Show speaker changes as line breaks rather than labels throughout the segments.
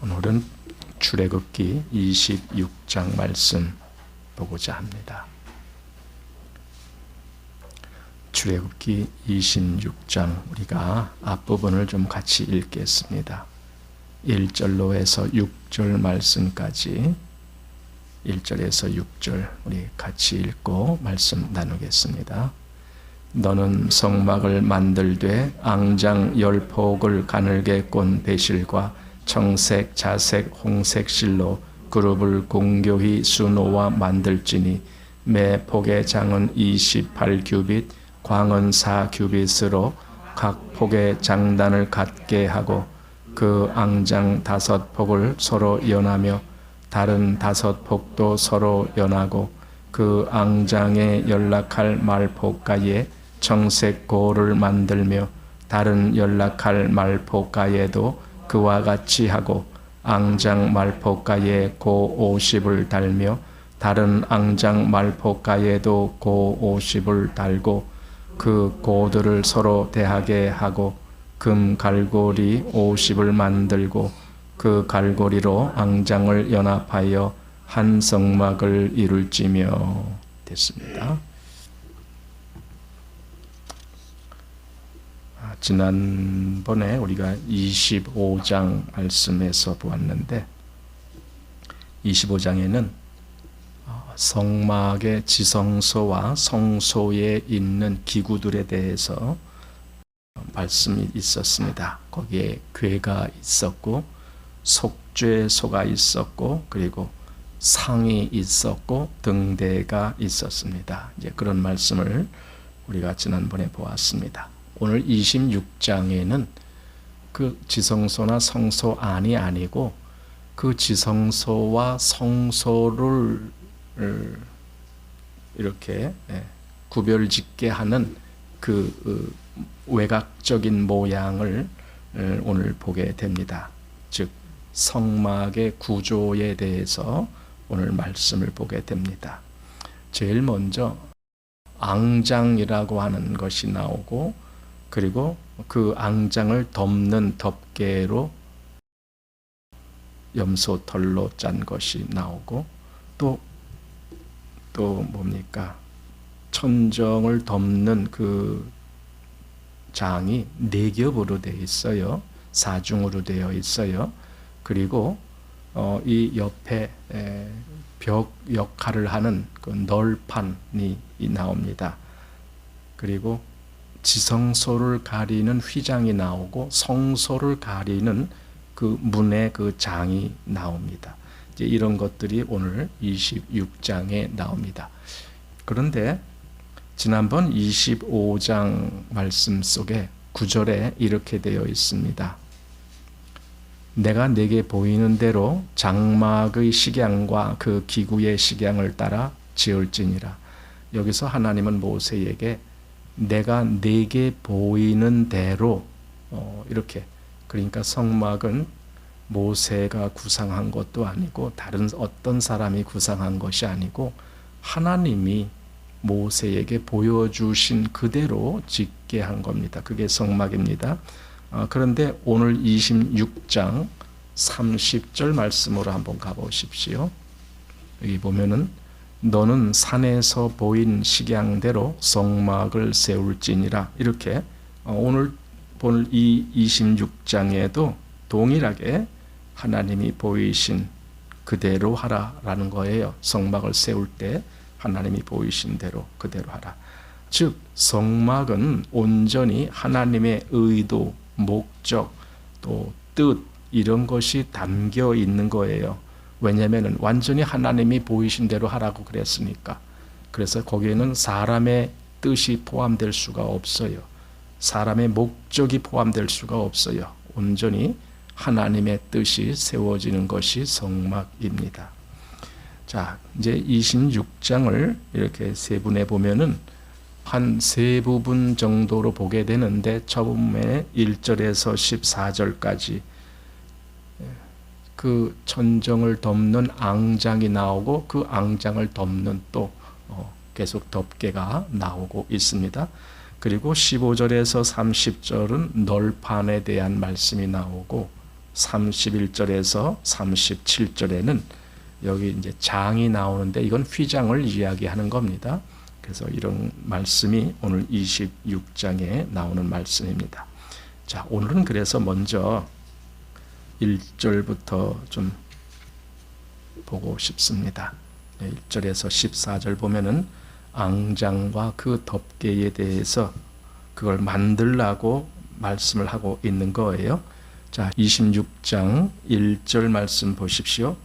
오늘은 출애굽기 26장 말씀 보고자 합니다. 출애굽기 26장 우리가 앞부분을 좀 같이 읽겠습니다. 1절로 해서 6절 말씀까지 1절에서 6절 우리 같이 읽고 말씀 나누겠습니다. 너는 성막을 만들되 앙장 10폭을 가늘게 꼰 배실과 청색, 자색, 홍색 실로 그룹을 공교히 수놓아 만들지니 매 폭의 장은 28규빗, 광은 4규빗으로 각 폭의 장단을 같게 하고 그 앙장 5폭을 서로 연하며 다른 5폭도 서로 연하고 그 앙장에 연락할 말폭가에 청색 고를 만들며 다른 연락할 말폭가에도 그와 같이 하고 앙장 말폭가에 고 50을 달며 다른 앙장 말폭가에도 고 50을 달고 그 고들을 서로 대하게 하고 금 갈고리 50을 만들고 그 갈고리로 앙장을 연합하여 한 성막을 이룰지며 됐습니다. 지난번에 우리가 25장 말씀에서 보았는데 25장에는 성막의 지성소와 성소에 있는 기구들에 대해서 말씀이 있었습니다. 거기에 궤가 있었고 속죄소가 있었고 그리고 상이 있었고 등대가 있었습니다. 이제 그런 말씀을 우리가 지난번에 보았습니다. 오늘 26장에는 그 지성소나 성소 안이 아니고 그 지성소와 성소를 이렇게 구별짓게 하는 그 외곽적인 모양을 오늘 보게 됩니다. 즉 성막의 구조에 대해서 오늘 말씀을 보게 됩니다. 제일 먼저 앙장이라고 하는 것이 나오고 그리고 그 앙장을 덮는 덮개로 염소털로 짠 것이 나오고 또 뭡니까? 천정을 덮는 그 장이 4겹으로 되어 있어요. 사중으로 되어 있어요. 그리고 이 옆에 벽 역할을 하는 그 널판이 나옵니다. 그리고 지성소를 가리는 휘장이 나오고 성소를 가리는 그 문의 그 장이 나옵니다. 이제 이런 것들이 오늘 26장에 나옵니다. 그런데 지난번 25장 말씀 속에 9절에 이렇게 되어 있습니다. 내가 내게 보이는 대로 장막의 식양과 그 기구의 식양을 따라 지을지니라. 여기서 하나님은 모세에게 내가 내게 보이는 대로 이렇게 그러니까 성막은 모세가 구상한 것도 아니고 다른 어떤 사람이 구상한 것이 아니고 하나님이 모세에게 보여주신 그대로 짓게 한 겁니다. 그게 성막입니다. 그런데 오늘 26장 30절 말씀으로 한번 가보십시오. 여기 보면은 너는 산에서 보인 식양대로 성막을 세울지니라. 이렇게 오늘 본 이 26장에도 동일하게 하나님이 보이신 그대로 하라라는 거예요. 성막을 세울 때 하나님이 보이신 대로 그대로 하라. 즉 성막은 온전히 하나님의 의도, 목적, 또 뜻 이런 것이 담겨 있는 거예요. 왜냐하면 완전히 하나님이 보이신 대로 하라고 그랬으니까. 그래서 거기에는 사람의 뜻이 포함될 수가 없어요. 사람의 목적이 포함될 수가 없어요. 온전히 하나님의 뜻이 세워지는 것이 성막입니다. 자, 이제 26장을 이렇게 세분해 보면은 한 3부분 정도로 보게 되는데 처음에 1절에서 14절까지 그 천정을 덮는 앙장이 나오고 그 앙장을 덮는 또 계속 덮개가 나오고 있습니다. 그리고 15절에서 30절은 널판에 대한 말씀이 나오고 31절에서 37절에는 여기 이제 장이 나오는데 이건 휘장을 이야기하는 겁니다. 그래서 이런 말씀이 오늘 26장에 나오는 말씀입니다. 자, 오늘은 그래서 먼저 1절부터 좀 보고 싶습니다. 1절에서 14절 보면은 앙장과 그 덮개에 대해서 그걸 만들라고 말씀을 하고 있는 거예요. 자, 26장 1절 말씀 보십시오.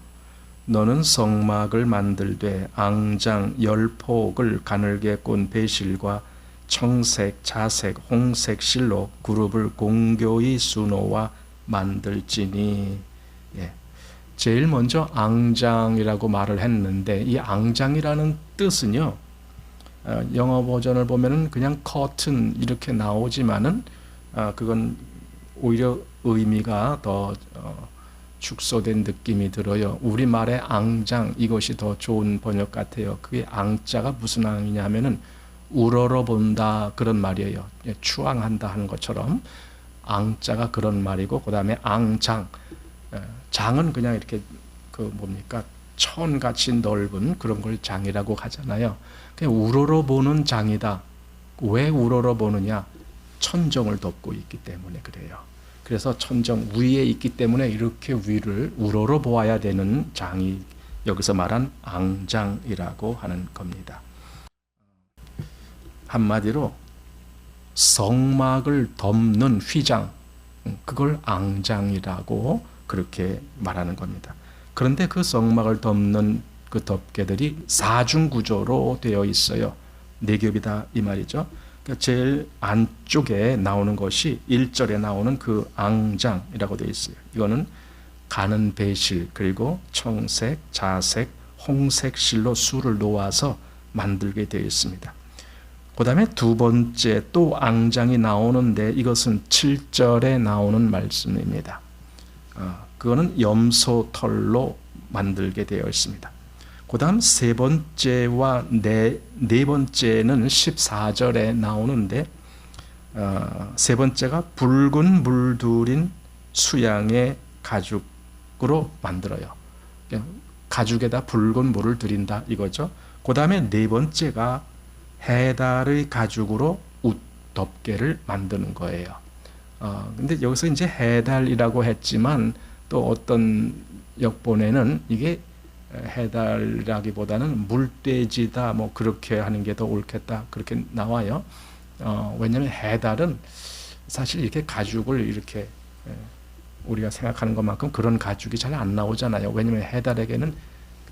너는 성막을 만들되 앙장 10폭을 가늘게 꼰 배실과 청색, 자색, 홍색 실로 그룹을 공교히 수놓아 만들지니. 예. 제일 먼저 앙장이라고 말을 했는데 이 앙장이라는 뜻은요, 영어 버전을 보면은 그냥 커튼 이렇게 나오지만은 그건 오히려 의미가 더 축소된 느낌이 들어요. 우리말의 앙장, 이것이 더 좋은 번역 같아요. 그게 앙자가 무슨 앙이냐면은 우러러본다 그런 말이에요. 추앙한다 하는 것처럼 앙자가 그런 말이고, 그 다음에 앙장, 장은 그냥 이렇게 그 뭡니까, 천같이 넓은 그런 걸 장이라고 하잖아요. 그냥 우러러보는 장이다. 왜 우러러보느냐? 천정을 덮고 있기 때문에 그래요. 그래서 천정 위에 있기 때문에 이렇게 위를 우러러 보아야 되는 장이 여기서 말한 앙장이라고 하는 겁니다. 한마디로 성막을 덮는 휘장, 그걸 앙장이라고 그렇게 말하는 겁니다. 그런데 그 성막을 덮는 그 덮개들이 사중구조로 되어 있어요. 네 겹이다 이 말이죠. 제일 안쪽에 나오는 것이 1절에 나오는 그 앙장이라고 되어 있어요. 이거는 가는 배실, 그리고 청색, 자색, 홍색 실로 수를 놓아서 만들게 되어 있습니다. 그 다음에 두 번째 또 앙장이 나오는데 이것은 7절에 나오는 말씀입니다. 그거는 염소털로 만들게 되어 있습니다. 그 다음 세 번째와 네 번째는 14절에 나오는데, 세 번째가 붉은 물들인 수양의 가죽으로 만들어요. 가죽에다 붉은 물을 들인다 이거죠. 그 다음에 네 번째가 해달의 가죽으로 웃 덮개를 만드는 거예요. 근데 여기서 이제 해달이라고 했지만 또 어떤 역본에는 이게 해달이라기보다는 물돼지다 뭐 그렇게 하는 게 더 옳겠다 그렇게 나와요. 왜냐하면 해달은 사실 이렇게 가죽을 이렇게 우리가 생각하는 것만큼 그런 가죽이 잘 안 나오잖아요. 왜냐하면 해달에게는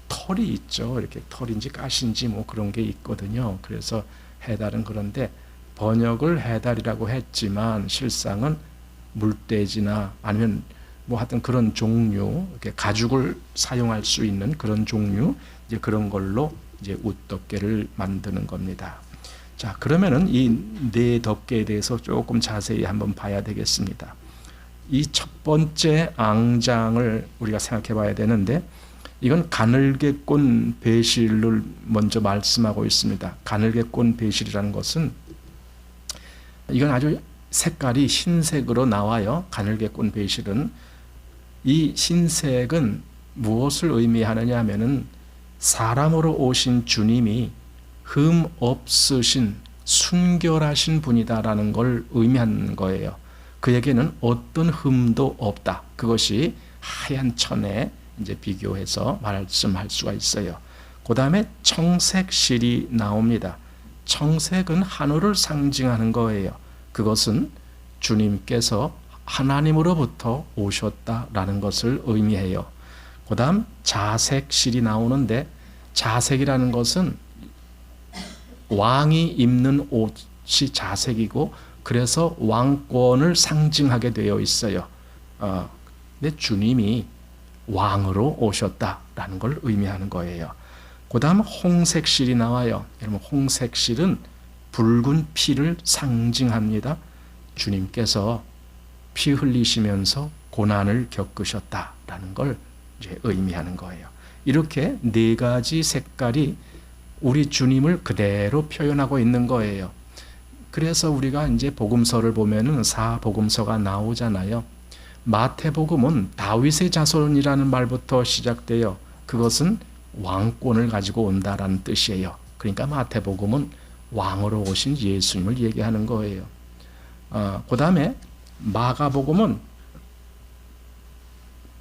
털이 있죠. 이렇게 털인지 가시인지 뭐 그런 게 있거든요. 그래서 해달은 그런데 번역을 해달이라고 했지만 실상은 물돼지나 아니면 뭐 하여튼 그런 종류, 이렇게 가죽을 사용할 수 있는 그런 종류, 이제 그런 걸로 이제 웃덮개를 만드는 겁니다. 자, 그러면은 이 네 덮개에 대해서 조금 자세히 한번 봐야 되겠습니다. 이 첫 번째 앙장을 우리가 생각해 봐야 되는데, 이건 가늘게 꼰 배실을 먼저 말씀하고 있습니다. 가늘게 꼰 배실이라는 것은 이건 아주 색깔이 흰색으로 나와요. 가늘게 꼰 배실은. 이 흰색은 무엇을 의미하느냐 하면은 사람으로 오신 주님이 흠 없으신 순결하신 분이다라는 걸 의미하는 거예요. 그에게는 어떤 흠도 없다. 그것이 하얀 천에 이제 비교해서 말씀할 수가 있어요. 그 다음에 청색실이 나옵니다. 청색은 하늘을 상징하는 거예요. 그것은 주님께서 하나님으로부터 오셨다라는 것을 의미해요. 그 다음 자색실이 나오는데, 자색이라는 것은 왕이 입는 옷이 자색이고 그래서 왕권을 상징하게 되어 있어요. 근데 주님이 왕으로 오셨다라는 걸 의미하는 거예요. 그 다음 홍색실이 나와요. 여러분, 홍색실은 붉은 피를 상징합니다. 주님께서 피 흘리시면서 고난을 겪으셨다라는 걸 이제 의미하는 거예요. 이렇게 네 가지 색깔이 우리 주님을 그대로 표현하고 있는 거예요. 그래서 우리가 이제 복음서를 보면은 사복음서가 나오잖아요. 마태복음은 다윗의 자손이라는 말부터 시작되어 그것은 왕권을 가지고 온다라는 뜻이에요. 그러니까 마태복음은 왕으로 오신 예수님을 얘기하는 거예요. 그 다음에 마가복음은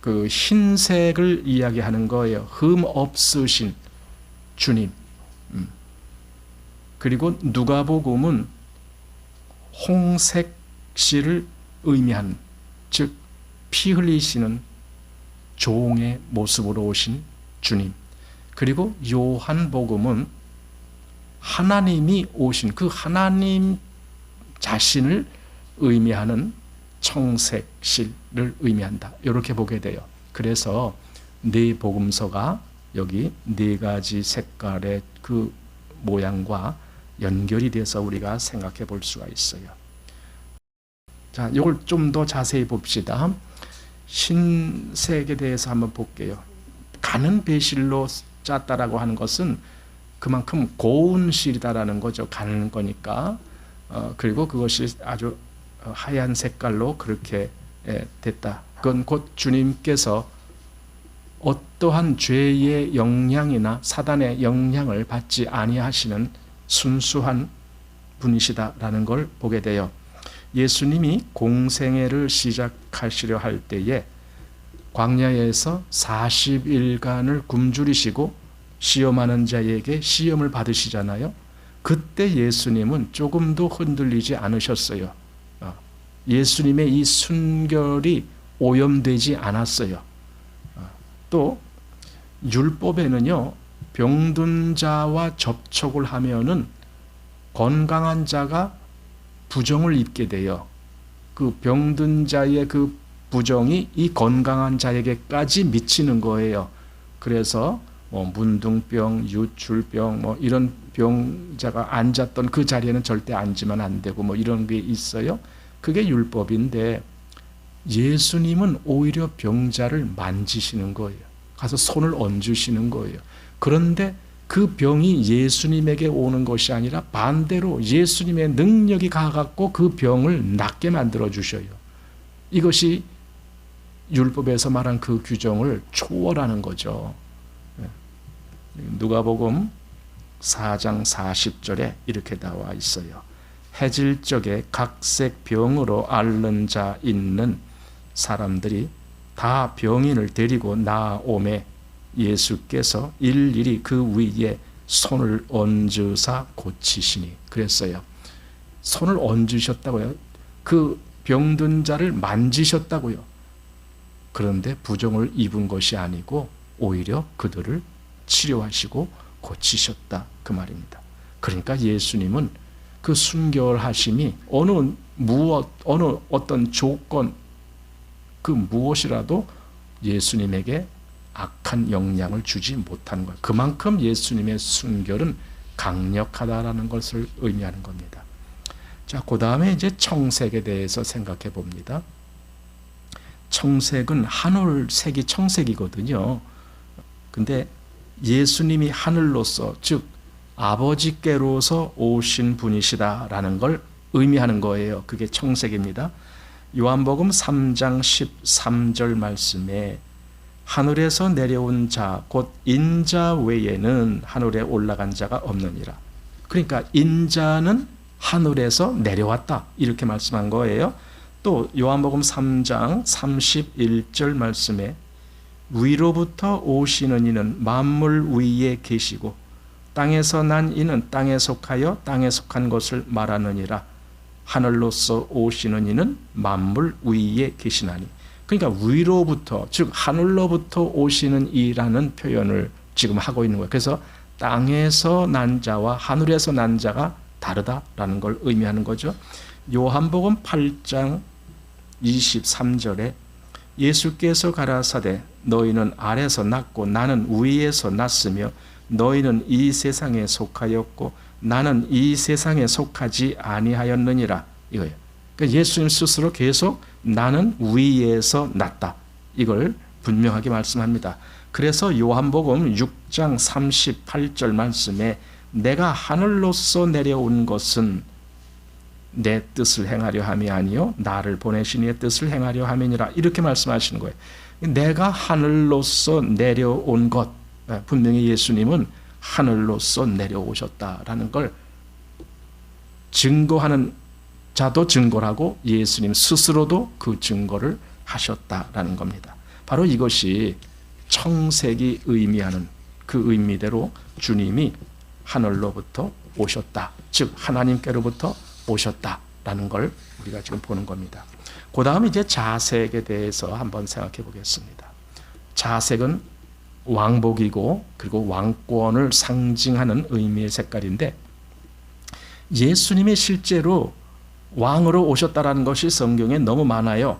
그 흰색을 이야기하는 거예요. 흠 없으신 주님. 그리고 누가복음은 홍색실을 의미하는, 즉 피 흘리시는 종의 모습으로 오신 주님. 그리고 요한복음은 하나님이 오신 그 하나님 자신을 의미하는 청색실을 의미한다. 이렇게 보게 돼요. 그래서 네 복음서가 여기 네 가지 색깔의 그 모양과 연결이 돼서 우리가 생각해 볼 수가 있어요. 자, 이걸 좀 더 자세히 봅시다. 흰색에 대해서 한번 볼게요. 가는 배실로 짰다라고 하는 것은 그만큼 고운 실이다라는 거죠. 가는 거니까. 그리고 그것이 아주 하얀 색깔로 그렇게 됐다. 그건 곧 주님께서 어떠한 죄의 영향이나 사단의 영향을 받지 아니하시는 순수한 분이시다라는 걸 보게 돼요. 예수님이 공생애를 시작하시려 할 때에 광야에서 40일간을 굶주리시고 시험하는 자에게 시험을 받으시잖아요. 그때 예수님은 조금도 흔들리지 않으셨어요. 예수님의 이 순결이 오염되지 않았어요. 또 율법에는요, 병든 자와 접촉을 하면은 건강한 자가 부정을 입게 돼요. 그 병든 자의 그 부정이 이 건강한 자에게까지 미치는 거예요. 그래서 문둥병, 유출병, 이런 병자가 앉았던 그 자리에는 절대 앉으면 안 되고 이런 게 있어요. 그게 율법인데 예수님은 오히려 병자를 만지시는 거예요. 가서 손을 얹으시는 거예요. 그런데 그 병이 예수님에게 오는 것이 아니라 반대로 예수님의 능력이 가갖고 그 병을 낫게 만들어 주셔요. 이것이 율법에서 말한 그 규정을 초월하는 거죠. 누가복음 4장 40절에 이렇게 나와 있어요. 해질 적에 각색 병으로 앓는 자 있는 사람들이 다 병인을 데리고 나오매 예수께서 일일이 그 위에 손을 얹으사 고치시니 그랬어요. 손을 얹으셨다고요. 그 병든 자를 만지셨다고요. 그런데 부정을 입은 것이 아니고 오히려 그들을 치료하시고 고치셨다 그 말입니다. 그러니까 예수님은 그 순결하심이 어느 어떤 조건 그 무엇이라도 예수님에게 악한 영향을 주지 못하는 거예요. 그만큼 예수님의 순결은 강력하다라는 것을 의미하는 겁니다. 자, 그 다음에 이제 청색에 대해서 생각해 봅니다. 청색은 하늘색이 청색이거든요. 근데 예수님이 하늘로서, 즉 아버지께로서 오신 분이시다라는 걸 의미하는 거예요. 그게 청색입니다. 요한복음 3장 13절 말씀에 하늘에서 내려온 자 곧 인자 외에는 하늘에 올라간 자가 없느니라. 그러니까 인자는 하늘에서 내려왔다 이렇게 말씀한 거예요. 또 요한복음 3장 31절 말씀에 위로부터 오시는 이는 만물 위에 계시고 땅에서 난 이는 땅에 속하여 땅에 속한 것을 말하느니라. 하늘로서 오시는 이는 만물 위에 계시나니. 그러니까 위로부터, 즉 하늘로부터 오시는 이라는 표현을 지금 하고 있는 거예요. 그래서 땅에서 난 자와 하늘에서 난 자가 다르다라는 걸 의미하는 거죠. 요한복음 8장 23절에 예수께서 가라사대 너희는 아래서 났고 나는 위에서 났으며 너희는 이 세상에 속하였고 나는 이 세상에 속하지 아니하였느니라 이거예요. 그러니까 예수님 스스로 계속 나는 위에서 났다 이걸 분명하게 말씀합니다. 그래서 요한복음 6장 38절 말씀에 내가 하늘로서 내려온 것은 내 뜻을 행하려 함이 아니요 나를 보내신 이의 뜻을 행하려 함이니라. 이렇게 말씀하시는 거예요. 내가 하늘로서 내려온 것, 분명히 예수님은 하늘로서 내려오셨다라는 걸 증거하는 자도 증거를 하고 예수님 스스로도 그 증거를 하셨다라는 겁니다. 바로 이것이 청색이 의미하는 그 의미대로 주님이 하늘로부터 오셨다, 즉 하나님께로부터 오셨다라는 걸 우리가 지금 보는 겁니다. 그 다음 이제 자색에 대해서 한번 생각해 보겠습니다. 자색은 왕복이고 그리고 왕권을 상징하는 의미의 색깔인데, 예수님이 실제로 왕으로 오셨다라는 것이 성경에 너무 많아요.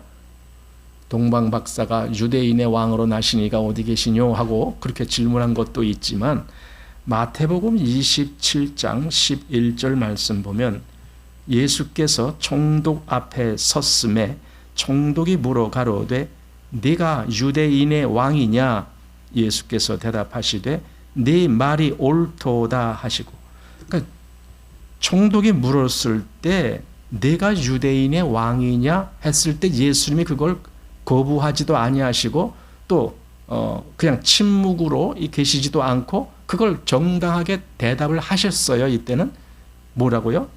동방박사가 유대인의 왕으로 나신 이가 어디 계시뇨 하고 그렇게 질문한 것도 있지만, 마태복음 27장 11절 말씀 보면 예수께서 총독 앞에 섰음에 총독이 물어 가로되 네가 유대인의 왕이냐? 예수께서 대답하시되 네 말이 옳도다 하시고, 그러니까 총독이 물었을 때 내가 유대인의 왕이냐 했을 때 예수님이 그걸 거부하지도 아니하시고 또 그냥 침묵으로 계시지도 않고 그걸 정당하게 대답을 하셨어요. 이때는 뭐라고요?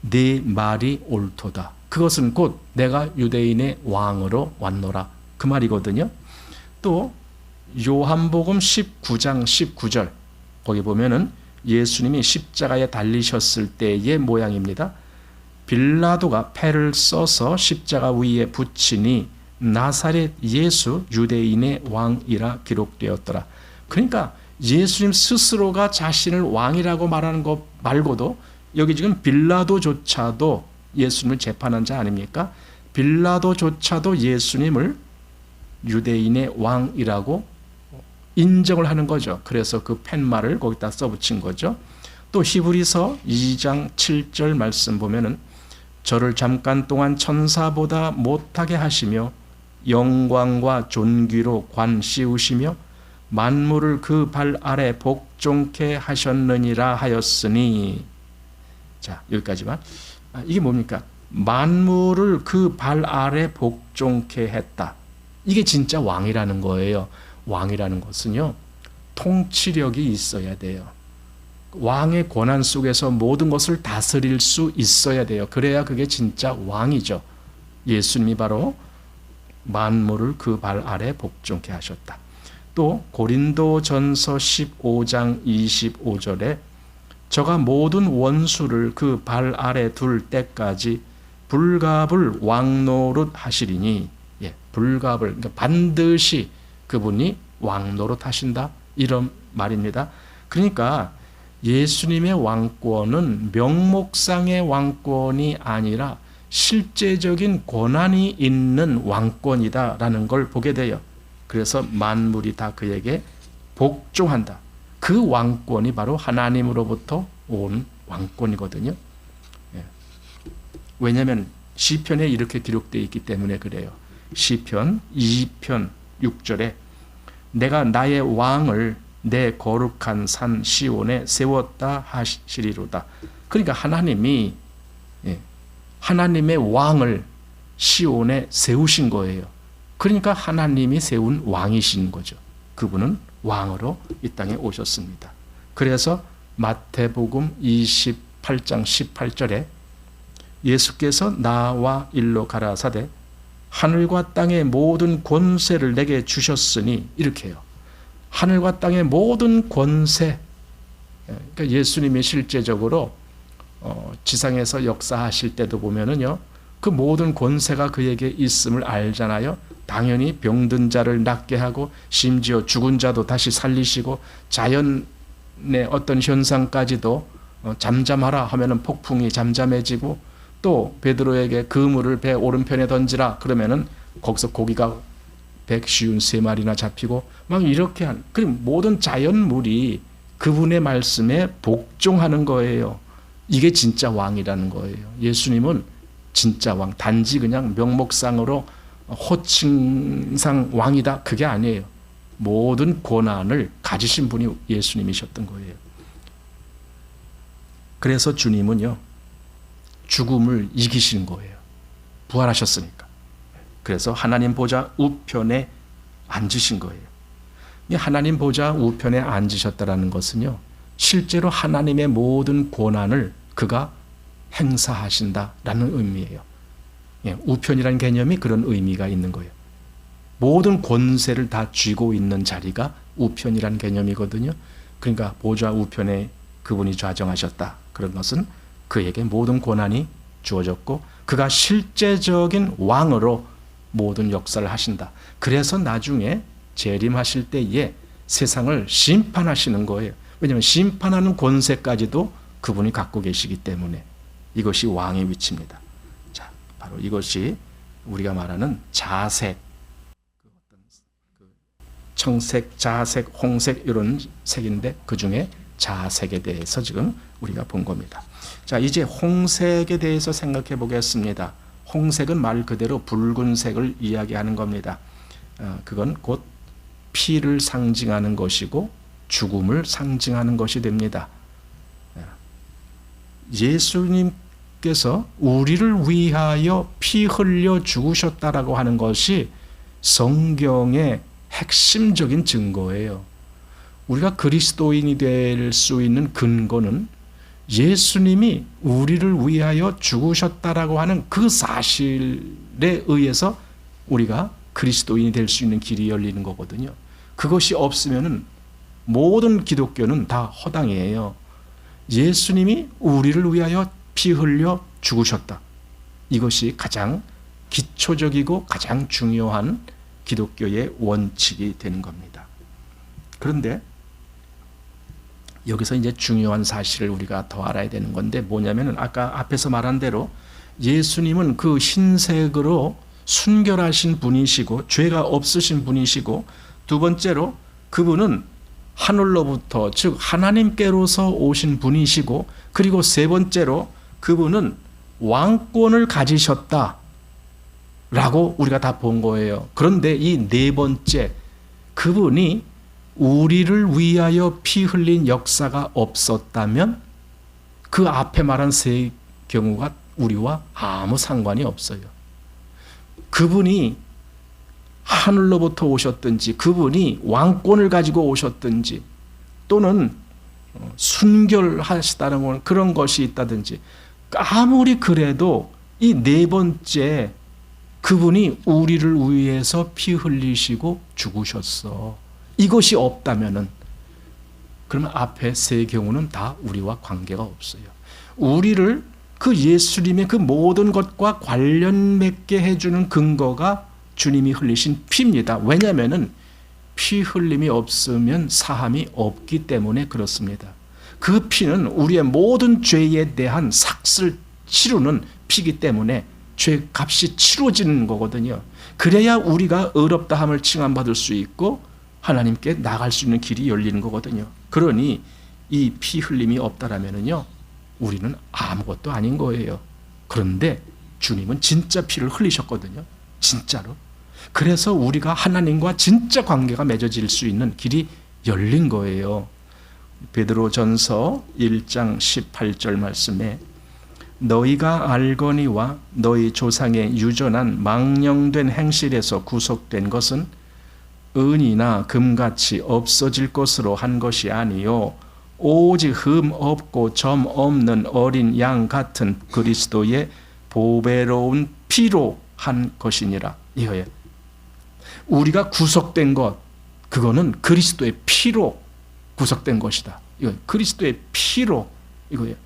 네 말이 옳도다. 그것은 곧 내가 유대인의 왕으로 왔노라, 그 말이거든요. 또 요한복음 19장 19절 거기 보면은 예수님이 십자가에 달리셨을 때의 모양입니다. 빌라도가 패를 써서 십자가 위에 붙이니 나사렛 예수 유대인의 왕이라 기록되었더라. 그러니까 예수님 스스로가 자신을 왕이라고 말하는 것 말고도 여기 지금 빌라도조차도 예수님을 재판한 자 아닙니까? 빌라도조차도 예수님을 유대인의 왕이라고 인정을 하는 거죠. 그래서 그 팻말을 거기다 써붙인 거죠. 또 히브리서 2장 7절 말씀 보면은 저를 잠깐 동안 천사보다 못하게 하시며 영광과 존귀로 관 씌우시며 만물을 그 발 아래 복종케 하셨느니라 하였으니. 자, 여기까지만. 이게 뭡니까? 만물을 그 발 아래 복종케 했다. 이게 진짜 왕이라는 거예요. 왕이라는 것은요, 통치력이 있어야 돼요. 왕의 권한 속에서 모든 것을 다스릴 수 있어야 돼요. 그래야 그게 진짜 왕이죠. 예수님이 바로 만물을 그 발 아래 복종케 하셨다. 또 고린도전서 15장 25절에 저가 모든 원수를 그 발 아래 둘 때까지 불갑을 왕노릇 하시리니, 불갑을, 그러니까 반드시 그분이 왕노릇 하신다, 이런 말입니다. 그러니까 예수님의 왕권은 명목상의 왕권이 아니라 실제적인 권한이 있는 왕권이다라는 걸 보게 돼요. 그래서 만물이 다 그에게 복종한다. 그 왕권이 바로 하나님으로부터 온 왕권이거든요. 왜냐하면 시편에 이렇게 기록되어 있기 때문에 그래요. 시편 2편 6절에 내가 나의 왕을 내 거룩한 산 시온에 세웠다 하시리로다. 그러니까 하나님이 하나님의 왕을 시온에 세우신 거예요. 그러니까 하나님이 세운 왕이신 거죠. 그분은 왕으로 이 땅에 오셨습니다. 그래서 마태복음 28장 18절에 예수께서 나와 일로 가라사대 하늘과 땅의 모든 권세를 내게 주셨으니, 이렇게 해요. 하늘과 땅의 모든 권세. 그러니까 예수님이 실제적으로 지상에서 역사하실 때도 보면은요, 그 모든 권세가 그에게 있음을 알잖아요. 당연히 병든 자를 낫게 하고 심지어 죽은 자도 다시 살리시고 자연의 어떤 현상까지도 잠잠하라 하면은 폭풍이 잠잠해지고, 또 베드로에게 그물을 배 오른편에 던지라 그러면은 거기서 고기가 153마리나 잡히고 막 이렇게 한, 그럼 모든 자연물이 그분의 말씀에 복종하는 거예요. 이게 진짜 왕이라는 거예요. 예수님은 진짜 왕, 단지 그냥 명목상으로 호칭상 왕이다, 그게 아니에요. 모든 권한을 가지신 분이 예수님이셨던 거예요. 그래서 주님은요, 죽음을 이기신 거예요. 부활하셨으니까. 그래서 하나님 보좌 우편에 앉으신 거예요. 이 하나님 보좌 우편에 앉으셨다라는 것은요, 실제로 하나님의 모든 권한을 그가 행사하신다라는 의미예요. 예, 우편이라는 개념이 그런 의미가 있는 거예요. 모든 권세를 다 쥐고 있는 자리가 우편이라는 개념이거든요. 그러니까 보좌 우편에 그분이 좌정하셨다. 그런 것은 그에게 모든 권한이 주어졌고 그가 실제적인 왕으로 모든 역사를 하신다. 그래서 나중에 재림하실 때에 세상을 심판하시는 거예요. 왜냐하면 심판하는 권세까지도 그분이 갖고 계시기 때문에 이것이 왕의 위치입니다. 자, 바로 이것이 우리가 말하는 자색, 청색, 자색, 홍색 이런 색인데 그 중에 자색에 대해서 지금 우리가 본 겁니다. 자, 이제 홍색에 대해서 생각해 보겠습니다. 홍색은 말 그대로 붉은색을 이야기하는 겁니다. 그건 곧 피를 상징하는 것이고 죽음을 상징하는 것이 됩니다. 예수님께서 우리를 위하여 피 흘려 죽으셨다라고 하는 것이 성경의 핵심적인 증거예요. 우리가 그리스도인이 될 수 있는 근거는 예수님이 우리를 위하여 죽으셨다라고 하는 그 사실에 의해서 우리가 그리스도인이 될 수 있는 길이 열리는 거거든요. 그것이 없으면은 모든 기독교는 다 허당이에요. 예수님이 우리를 위하여 피 흘려 죽으셨다. 이것이 가장 기초적이고 가장 중요한 기독교의 원칙이 되는 겁니다. 그런데 여기서 이제 중요한 사실을 우리가 더 알아야 되는 건데 뭐냐면은 아까 앞에서 말한 대로 예수님은 그 흰색으로 순결하신 분이시고 죄가 없으신 분이시고 두 번째로 그분은 하늘로부터 즉 하나님께로서 오신 분이시고 그리고 세 번째로 그분은 왕권을 가지셨다 라고 우리가 다 본 거예요. 그런데 이 네 번째 그분이 우리를 위하여 피 흘린 역사가 없었다면 그 앞에 말한 세 경우가 우리와 아무 상관이 없어요. 그분이 하늘로부터 오셨든지 그분이 왕권을 가지고 오셨든지 또는 순결하시다는 그런 것이 있다든지 아무리 그래도 이 네 번째 그분이 우리를 위해서 피 흘리시고 죽으셨어. 이것이 없다면은 그러면 앞에 세 경우는 다 우리와 관계가 없어요. 우리를 그 예수님의 그 모든 것과 관련 맺게 해주는 근거가 주님이 흘리신 피입니다. 왜냐하면은 피 흘림이 없으면 사함이 없기 때문에 그렇습니다. 그 피는 우리의 모든 죄에 대한 삭슬 치르는 피이기 때문에 죄 값이 치러지는 거거든요. 그래야 우리가 의롭다함을 칭함받을 수 있고 하나님께 나갈 수 있는 길이 열리는 거거든요. 그러니 이 피 흘림이 없다라면은요, 우리는 아무것도 아닌 거예요. 그런데 주님은 진짜 피를 흘리셨거든요. 진짜로. 그래서 우리가 하나님과 진짜 관계가 맺어질 수 있는 길이 열린 거예요. 베드로전서 1장 18절 말씀에 너희가 알거니와 너희 조상의 유전한 망령된 행실에서 구속된 것은 은이나 금같이 없어질 것으로 한 것이 아니요 오직 흠 없고 점 없는 어린 양 같은 그리스도의 보배로운 피로 한 것이니라. 이거예요. 우리가 구속된 것, 그거는 그리스도의 피로 구속된 것이다. 이거 그리스도의 피로 이거예요.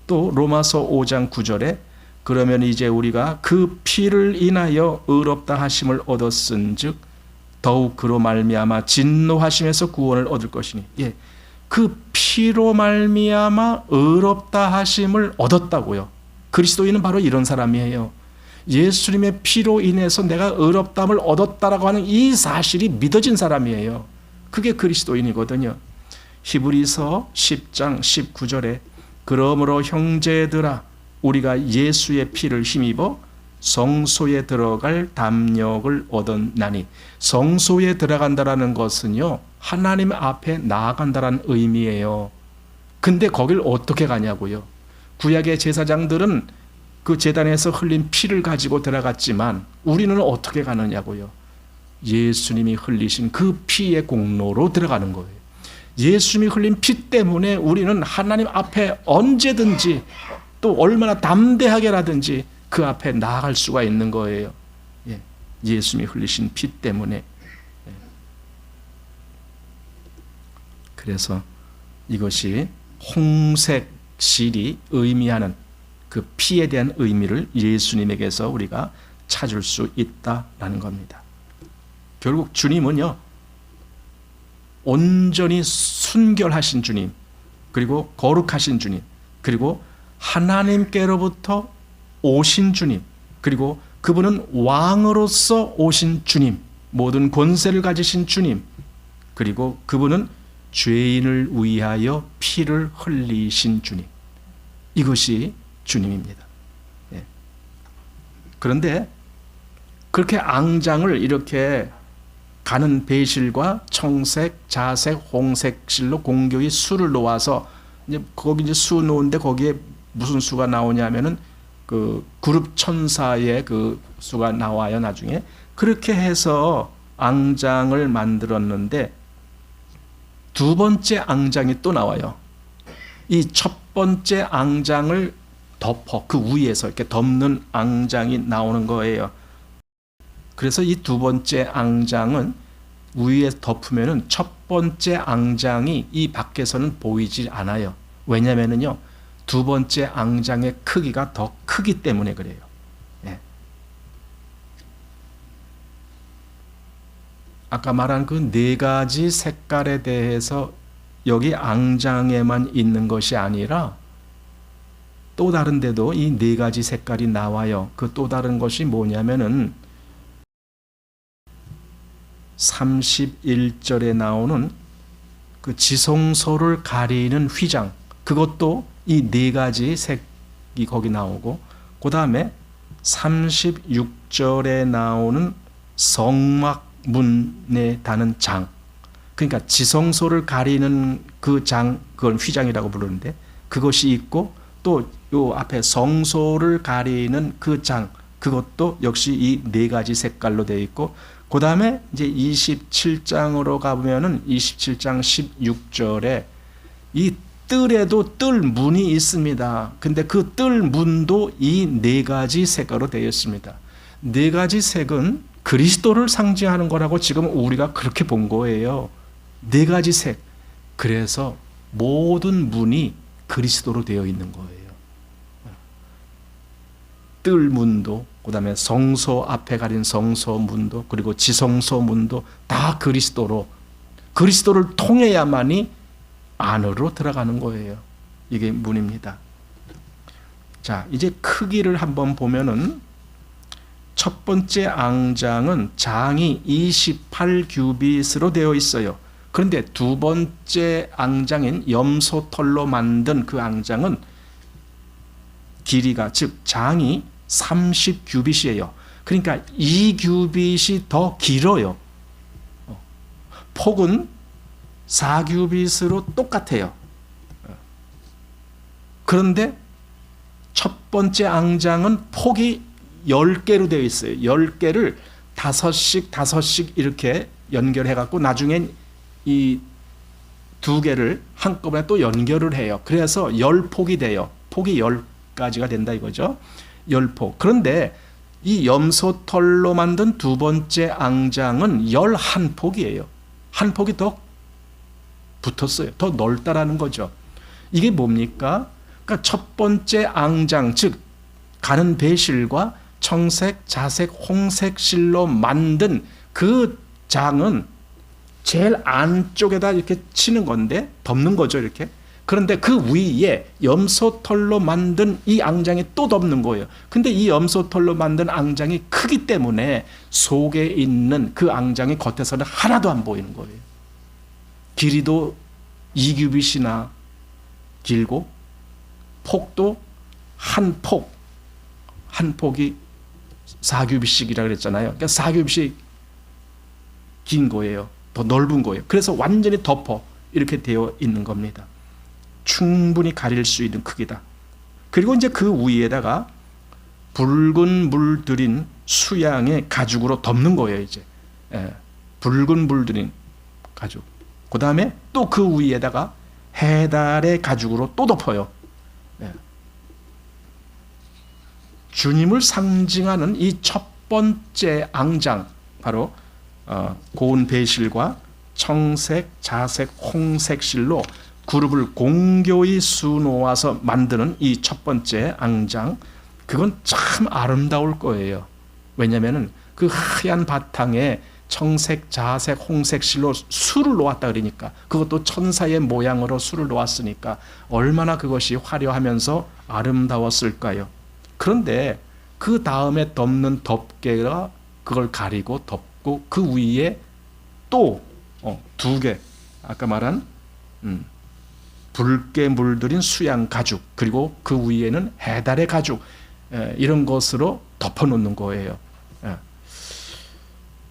또 로마서 5장 9절에 그러면 이제 우리가 그 피를 인하여 의롭다 하심을 얻었은즉 더욱 그로 말미암아 진노하심에서 구원을 얻을 것이니. 예, 그 피로 말미암아 의롭다 하심을 얻었다고요. 그리스도인은 바로 이런 사람이에요. 예수님의 피로 인해서 내가 의롭다함을 얻었다라고 하는 이 사실이 믿어진 사람이에요. 그게 그리스도인이거든요. 히브리서 10장 19절에 그러므로 형제들아 우리가 예수의 피를 힘입어 성소에 들어갈 담력을 얻었나니. 성소에 들어간다라는 것은요 하나님 앞에 나아간다라는 의미예요. 근데 거길 어떻게 가냐고요. 구약의 제사장들은 그 제단에서 흘린 피를 가지고 들어갔지만 우리는 어떻게 가느냐고요. 예수님이 흘리신 그 피의 공로로 들어가는 거예요. 예수님이 흘린 피 때문에 우리는 하나님 앞에 언제든지 또 얼마나 담대하게라든지 그 앞에 나아갈 수가 있는 거예요. 예수님이 흘리신 피 때문에. 그래서 이것이 홍색 실이 의미하는 그 피에 대한 의미를 예수님에게서 우리가 찾을 수 있다라는 겁니다. 결국 주님은요, 온전히 순결하신 주님, 그리고 거룩하신 주님, 그리고 하나님께로부터 오신 주님, 그리고 그분은 왕으로서 오신 주님, 모든 권세를 가지신 주님, 그리고 그분은 죄인을 위하여 피를 흘리신 주님. 이것이 주님입니다. 그런데 그렇게 앙장을 이렇게 가는 배실과 청색, 자색, 홍색 실로 공교히 수를 놓아서 거기 이제 수 놓은데 거기에 무슨 수가 나오냐면은 그 그룹 천사의 그 수가 나와요, 나중에. 그렇게 해서 앙장을 만들었는데 두 번째 앙장이 또 나와요. 이 첫 번째 앙장을 덮어 그 위에서 이렇게 덮는 앙장이 나오는 거예요. 그래서 이 두 번째 앙장은 위에 덮으면은 첫 번째 앙장이 이 밖에서는 보이지 않아요. 왜냐면은요, 두 번째 앙장의 크기가 더 크기 때문에 그래요. 아까 말한 그 네 가지 색깔에 대해서 여기 앙장에만 있는 것이 아니라 또 다른 데도 이 네 가지 색깔이 나와요. 그 또 다른 것이 뭐냐면은 31절에 나오는 그 지성소를 가리는 휘장, 그것도 이 네 가지 색이 거기 나오고, 그 다음에 36절에 나오는 성막문에 다는 장, 그러니까 지성소를 가리는 그 장, 그걸 휘장이라고 부르는데 그것이 있고, 또 요 앞에 성소를 가리는 그 장, 그것도 역시 이 네 가지 색깔로 되어 있고, 그 다음에 이제 27장으로 가보면은 27장 16절에 이 뜰에도 뜰 문이 있습니다. 근데 그 뜰 문도 이 네 가지 색깔로 되어 있습니다. 네 가지 색은 그리스도를 상징하는 거라고 지금 우리가 그렇게 본 거예요. 네 가지 색. 그래서 모든 문이 그리스도로 되어 있는 거예요. 뜰 문도, 그 다음에 성소 앞에 가린 성소 문도, 그리고 지성소 문도 다 그리스도로, 그리스도를 통해야만이 안으로 들어가는 거예요. 이게 문입니다. 자, 이제 크기를 한번 보면은 첫 번째 앙장은 장이 28규빗으로 되어 있어요. 그런데 두 번째 앙장인 염소털로 만든 그 앙장은 길이가, 즉 장이 30규빗이에요. 그러니까 2규빗이 더 길어요. 폭은 4규빗으로 똑같아요. 그런데 첫 번째 앙장은 폭이 10개로 되어 있어요. 10개를 5씩 이렇게 연결해 갖고 나중엔 이 두 개를 한꺼번에 또 연결을 해요. 그래서 10폭이 돼요. 폭이 10가지가 된다 이거죠. 10폭. 그런데 이 염소털로 만든 두 번째 앙장은 11폭이에요. 한 폭이 더 붙었어요. 더 넓다라는 거죠. 이게 뭡니까? 그러니까 첫 번째 앙장, 즉 가는 배실과 청색, 자색, 홍색 실로 만든 그 장은 제일 안쪽에다 이렇게 치는 건데, 덮는 거죠, 이렇게. 그런데 그 위에 염소털로 만든 이 앙장이 또 덮는 거예요. 근데 이 염소털로 만든 앙장이 크기 때문에 속에 있는 그 앙장이 겉에서는 하나도 안 보이는 거예요. 길이도 2규빗이나 길고, 폭도 한 폭이 4규빗씩이라고 그랬잖아요. 그러니까 4규빗이 긴 거예요. 더 넓은 거예요. 그래서 완전히 덮어 이렇게 되어 있는 겁니다. 충분히 가릴 수 있는 크기다. 그리고 이제 그 위에다가 붉은 물 들인 수양의 가죽으로 덮는 거예요. 이제 붉은 물 들인 가죽. 그 다음에 또 그 위에다가 해달의 가죽으로 또 덮어요. 주님을 상징하는 이 첫 번째 앙장, 바로 고운 배실과 청색, 자색, 홍색 실로 그룹을 공교히 수놓아서 만드는 이 첫 번째 앙장, 그건 참 아름다울 거예요. 왜냐하면 그 하얀 바탕에 청색, 자색, 홍색 실로 수를 놓았다 그러니까, 그것도 천사의 모양으로 수를 놓았으니까 얼마나 그것이 화려하면서 아름다웠을까요? 그런데 그 다음에 덮는 덮개가 그걸 가리고 덮고, 그 위에 또 두 개, 아까 말한 붉게 물들인 수양 가죽, 그리고 그 위에는 해달의 가죽, 이런 것으로 덮어놓는 거예요.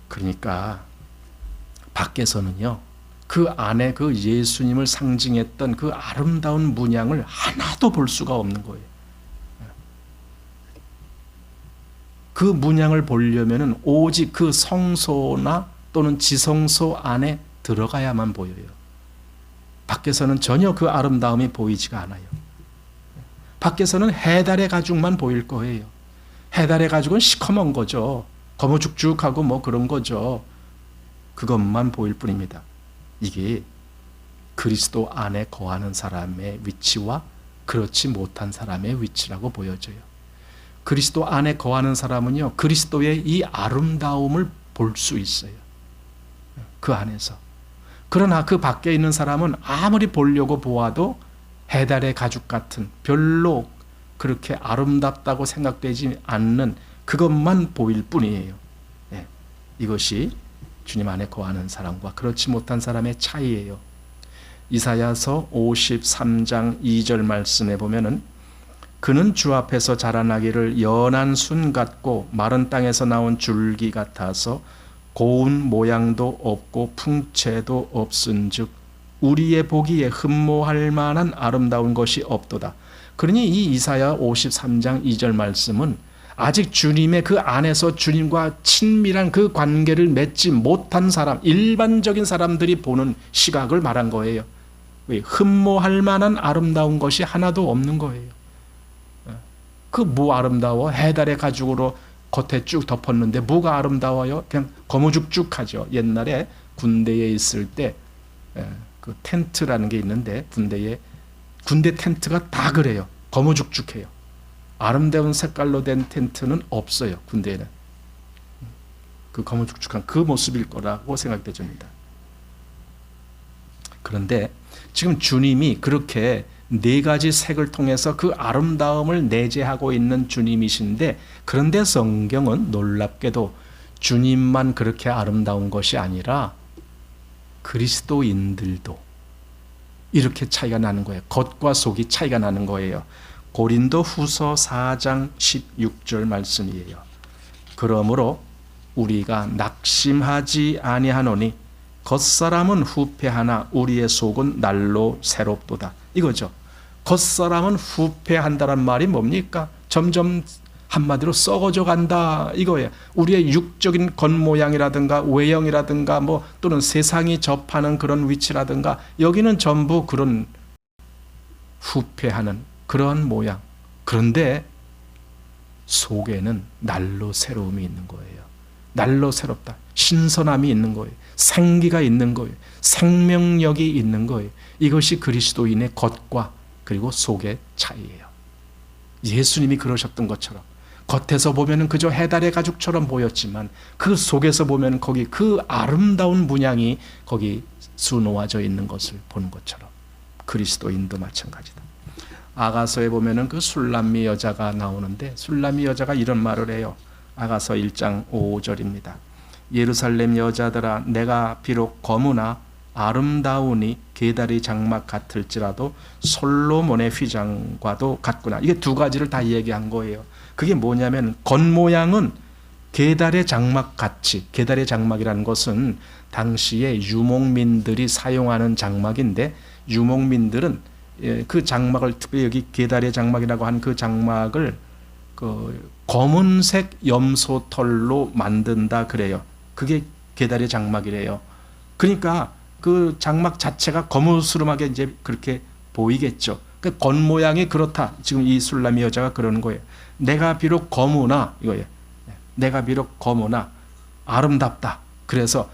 그러니까 밖에서는요, 그 안에 그 예수님을 상징했던 그 아름다운 문양을 하나도 볼 수가 없는 거예요. 그 문양을 보려면은 오직 그 성소나 또는 지성소 안에 들어가야만 보여요. 밖에서는 전혀 그 아름다움이 보이지가 않아요. 밖에서는 해달의 가죽만 보일 거예요. 해달의 가죽은 시커먼 거죠. 거무죽죽하고 뭐 그런 거죠. 그것만 보일 뿐입니다. 이게 그리스도 안에 거하는 사람의 위치와 그렇지 못한 사람의 위치라고 보여져요. 그리스도 안에 거하는 사람은요, 그리스도의 이 아름다움을 볼 수 있어요. 그 안에서. 그러나 그 밖에 있는 사람은 아무리 보려고 보아도 해달의 가죽 같은, 별로 그렇게 아름답다고 생각되지 않는 그것만 보일 뿐이에요. 이것이 주님 안에 거하는 사람과 그렇지 못한 사람의 차이예요. 이사야서 53장 2절 말씀에 보면은 그는 주 앞에서 자라나기를 연한 순 같고 마른 땅에서 나온 줄기 같아서 고운 모양도 없고 풍채도 없은즉 우리의 보기에 흠모할 만한 아름다운 것이 없도다. 그러니 이 이사야 53장 2절 말씀은 아직 주님의 그 안에서 주님과 친밀한 그 관계를 맺지 못한 사람, 일반적인 사람들이 보는 시각을 말한 거예요. 흠모할 만한 아름다운 것이 하나도 없는 거예요. 그 뭐 아름다워? 해달의 가죽으로 겉에 쭉 덮었는데 뭐가 아름다워요? 그냥 거무죽죽하죠. 옛날에 군대에 있을 때 그 텐트라는 게 있는데 군대 텐트가 다 그래요. 거무죽죽해요. 아름다운 색깔로 된 텐트는 없어요. 군대에는. 그 거무죽죽한 그 모습일 거라고 생각되집니다. 그런데 지금 주님이 그렇게 네 가지 색을 통해서 그 아름다움을 내재하고 있는 주님이신데, 그런데 성경은 놀랍게도 주님만 그렇게 아름다운 것이 아니라 그리스도인들도 이렇게 차이가 나는 거예요. 겉과 속이 차이가 나는 거예요. 고린도 후서 4장 16절 말씀이에요. 그러므로 우리가 낙심하지 아니하노니 겉사람은 후패하나 우리의 속은 날로 새롭도다. 이거죠. 겉사람은 후패한다란 말이 뭡니까? 점점 한마디로 썩어져 간다 이거예요. 우리의 육적인 겉모양이라든가 외형이라든가 뭐 또는 세상이 접하는 그런 위치라든가 여기는 전부 그런 후패하는 그러한 모양. 그런데 속에는 날로 새로움이 있는 거예요. 날로 새롭다. 신선함이 있는 거예요. 생기가 있는 거예요. 생명력이 있는 거예요. 이것이 그리스도인의 겉과 그리고 속의 차이예요. 예수님이 그러셨던 것처럼 겉에서 보면 그저 해달의 가죽처럼 보였지만 그 속에서 보면 거기 그 아름다운 문양이 거기 수놓아져 있는 것을 보는 것처럼 그리스도인도 마찬가지다. 아가서에 보면은 그 술람미 여자가 나오는데 술람미 여자가 이런 말을 해요. 아가서 1장 5절입니다. 예루살렘 여자들아 내가 비록 거무나 아름다우니 게다리 장막 같을지라도 솔로몬의 휘장과도 같구나. 이게 두 가지를 다 얘기한 거예요. 그게 뭐냐면 겉모양은 게달의 장막 같이, 게달의 장막이라는 것은 당시에 유목민들이 사용하는 장막인데 유목민들은 그 장막을 특별히 여기 게달의 장막이라고 한 그 장막을 그 검은색 염소털로 만든다 그래요. 그게 계달의 장막이래요. 그러니까 그 장막 자체가 거무스름하게 이제 그렇게 보이겠죠. 그 겉모양이 그렇다. 지금 이 술람이 여자가 그러는 거예요. 내가 비록 거무나 이거예요. 내가 비록 거무나 아름답다. 그래서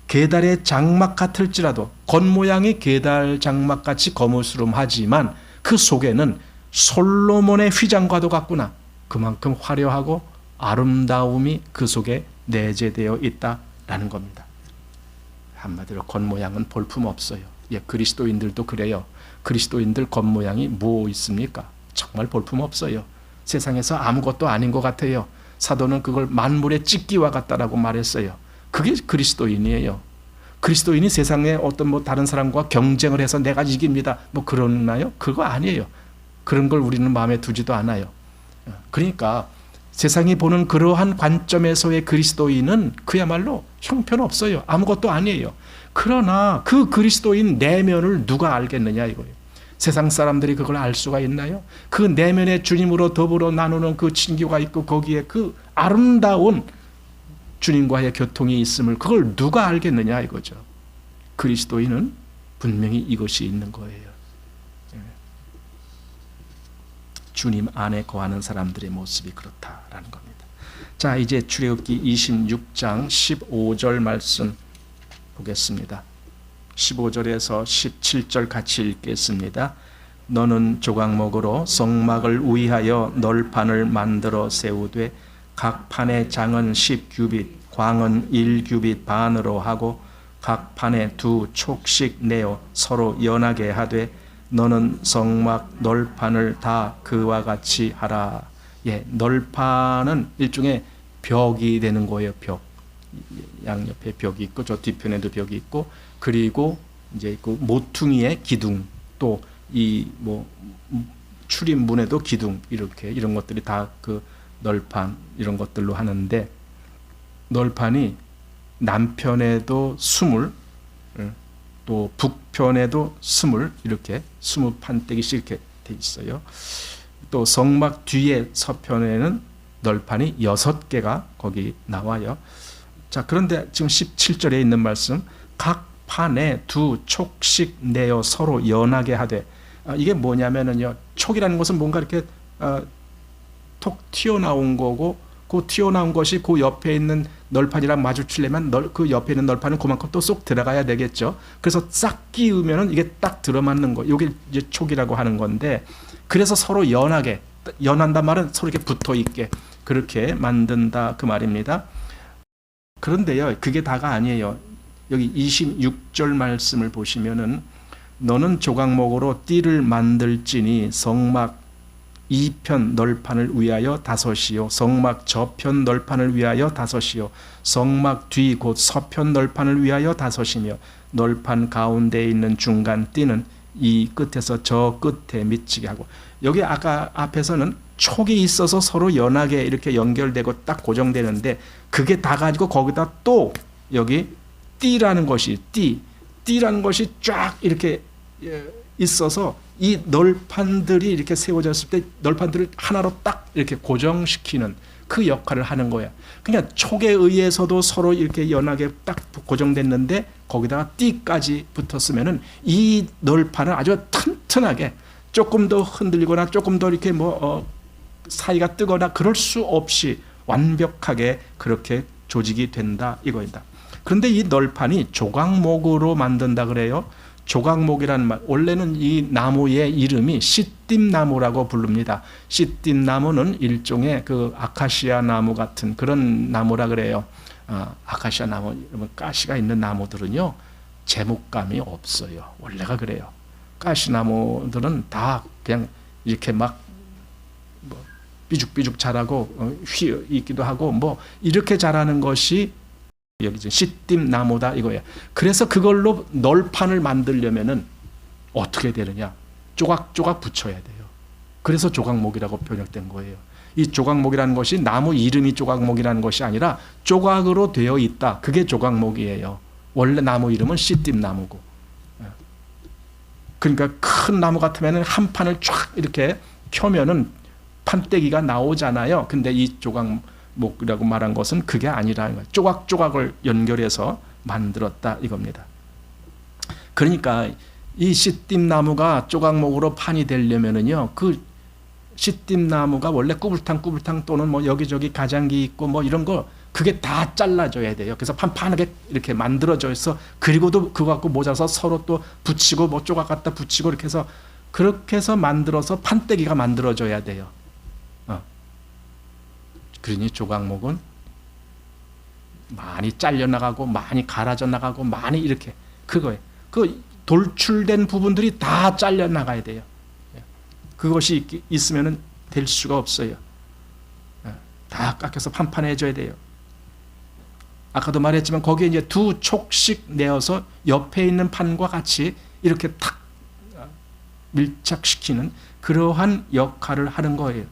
계달의 장막 같을지라도 겉모양이 계달 장막같이 거무스름하지만 그 속에는 솔로몬의 휘장과도 같구나. 그만큼 화려하고 아름다움이 그 속에 내재되어 있다라는 겁니다. 한마디로 겉모양은 볼품없어요. 예, 그리스도인들도 그래요. 그리스도인들 겉모양이 뭐 있습니까? 정말 볼품없어요. 세상에서 아무것도 아닌 것 같아요. 사도는 그걸 만물의 찢기와 같다라고 말했어요. 그게 그리스도인이에요. 그리스도인이 세상에 어떤 뭐 다른 사람과 경쟁을 해서 내가 이깁니다. 뭐 그러나요? 그거 아니에요. 그런 걸 우리는 마음에 두지도 않아요. 그러니까 세상이 보는 그러한 관점에서의 그리스도인은 그야말로 형편없어요. 아무것도 아니에요. 그러나 그 그리스도인 내면을 누가 알겠느냐 이거예요. 세상 사람들이 그걸 알 수가 있나요? 그 내면에 주님으로 더불어 나누는 그 친교가 있고 거기에 그 아름다운 주님과의 교통이 있음을 그걸 누가 알겠느냐 이거죠. 그리스도인은 분명히 이것이 있는 거예요. 주님 안에 거하는 사람들의 모습이 그렇다라는 겁니다. 자, 이제 출애굽기 26장 15절 말씀 보겠습니다. 15절에서 17절 같이 읽겠습니다. 너는 조각목으로 성막을 위하여 널판을 만들어 세우되 각 판의 장은 10규빗, 광은 1규빗 반으로 하고 각 판에 2촉씩 내어 서로 연하게 하되 너는 성막 널판을 다 그와 같이 하라. 예, 널판은 일종의 벽이 되는 거예요. 벽. 양옆에 벽이 있고 저 뒤편에도 벽이 있고 그리고 이제 그 모퉁이의 기둥 또 이 뭐 출입문에도 기둥 이렇게 이런 것들이 다 그 널판 이런 것들로 하는데 널판이 남편에도 20 또 북편에도 20 이렇게 20판때기씩 이렇게 돼 있어요. 또 성막 뒤에 서편에는 널판이 6개가 거기 나와요. 자, 그런데 지금 17절에 있는 말씀 각 판에 2촉씩 내어 서로 연하게 하되 이게 뭐냐면은요. 촉이라는 것은 뭔가 이렇게 톡 튀어나온 거고 그 튀어나온 것이 그 옆에 있는 널판이랑 마주치려면 그 옆에 있는 널판은 그만큼 또 쏙 들어가야 되겠죠. 그래서 싹 끼우면은 이게 딱 들어맞는 거. 이게 이제 촉이라고 하는 건데 그래서 서로 연하게 연한단 말은 서로 이렇게 붙어 있게 그렇게 만든다 그 말입니다. 그런데요, 그게 다가 아니에요. 여기 26절 말씀을 보시면은 너는 조각목으로 띠를 만들지니 성막 2편 널판을 위하여 5이요 성막 저편 널판을 위하여 5이요 성막 뒤 곧 서편 널판을 위하여 5이며 널판 가운데에 있는 중간 띠는 이 끝에서 저 끝에 미치게 하고 여기 아까 앞에서는 촉이 있어서 서로 연하게 이렇게 연결되고 딱 고정되는데 그게 다 가지고 거기다 또 여기 띠라는 것이 띠라는 것이 쫙 이렇게 있어서 이 널판들이 이렇게 세워졌을 때 널판들을 하나로 딱 이렇게 고정시키는 그 역할을 하는 거야. 그러니까 촉에 의해서도 서로 이렇게 연하게 딱 고정됐는데 거기다가 띠까지 붙었으면은 이 널판은 아주 튼튼하게 조금 더 흔들리거나 조금 더 이렇게 사이가 뜨거나 그럴 수 없이 완벽하게 그렇게 조직이 된다 이거입니다. 그런데 이 널판이 조각목으로 만든다 그래요. 조각목이라는 말, 원래는 이 나무의 이름이 시띠나무라고 부릅니다. 시띠나무는 일종의 그 아카시아 나무 같은 그런 나무라 그래요. 아카시아 나무, 가시가 있는 나무들은요, 제목감이 없어요. 원래가 그래요. 가시나무들은 다 그냥 이렇게 막 삐죽삐죽 자라고 휘 있기도 하고 이렇게 자라는 것이 여기 시띠나무다 이거예요. 그래서 그걸로 널판을 만들려면은 어떻게 되느냐? 조각조각 붙여야 돼요. 그래서 조각목이라고 번역된 거예요. 이 조각목이라는 것이 나무 이름이 조각목이라는 것이 아니라 조각으로 되어 있다. 그게 조각목이에요. 원래 나무 이름은 시띠나무고. 그러니까 큰 나무 같으면은 한 판을 쫙 이렇게 켜면은 판때기가 나오잖아요. 근데 이 조각목이라고 말한 것은 그게 아니라는 거예요. 조각조각을 연결해서 만들었다 이겁니다. 그러니까 이 씨띠나무가 조각목으로 판이 되려면은요, 그 씨띠나무가 원래 꾸불탕 또는 뭐 여기저기 가장기 있고 뭐 이런 거 그게 다 잘라줘야 돼요. 그래서 판판하게 이렇게 만들어져서, 그리고도 그거 갖고 모자라서 서로 또 붙이고 뭐 조각 갖다 붙이고 이렇게 해서, 그렇게 해서 만들어서 판때기가 만들어져야 돼요. 그러니 조각목은 많이 잘려나가고 많이 갈아져 나가고 많이 이렇게, 그거예요. 그 돌출된 부분들이 다 잘려나가야 돼요. 그것이 있으면 될 수가 없어요. 다 깎여서 판판해져야 돼요. 아까도 말했지만 거기에 이제 두 촉씩 내어서 옆에 있는 판과 같이 이렇게 탁 밀착시키는 그러한 역할을 하는 거예요.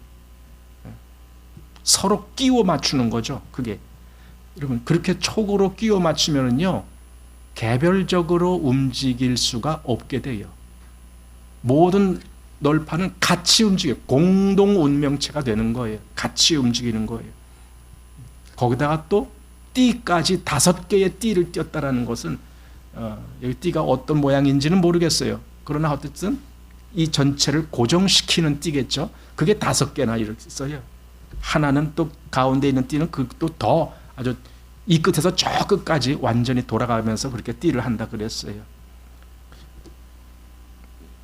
서로 끼워 맞추는 거죠. 그게 여러분, 그렇게 촉으로 끼워 맞추면은요, 개별적으로 움직일 수가 없게 돼요. 모든 널판은 같이 움직여요. 공동 운명체가 되는 거예요. 같이 움직이는 거예요. 거기다가 또 띠까지 5개의 띠를 띄었다라는 것은 여기 띠가 어떤 모양인지는 모르겠어요. 그러나 어쨌든 이 전체를 고정시키는 띠겠죠. 그게 5개나 이렇게 써요. 하나는 또 가운데 있는 띠는 또 더 아주 이 끝에서 저 끝까지 완전히 돌아가면서 그렇게 띠를 한다 그랬어요.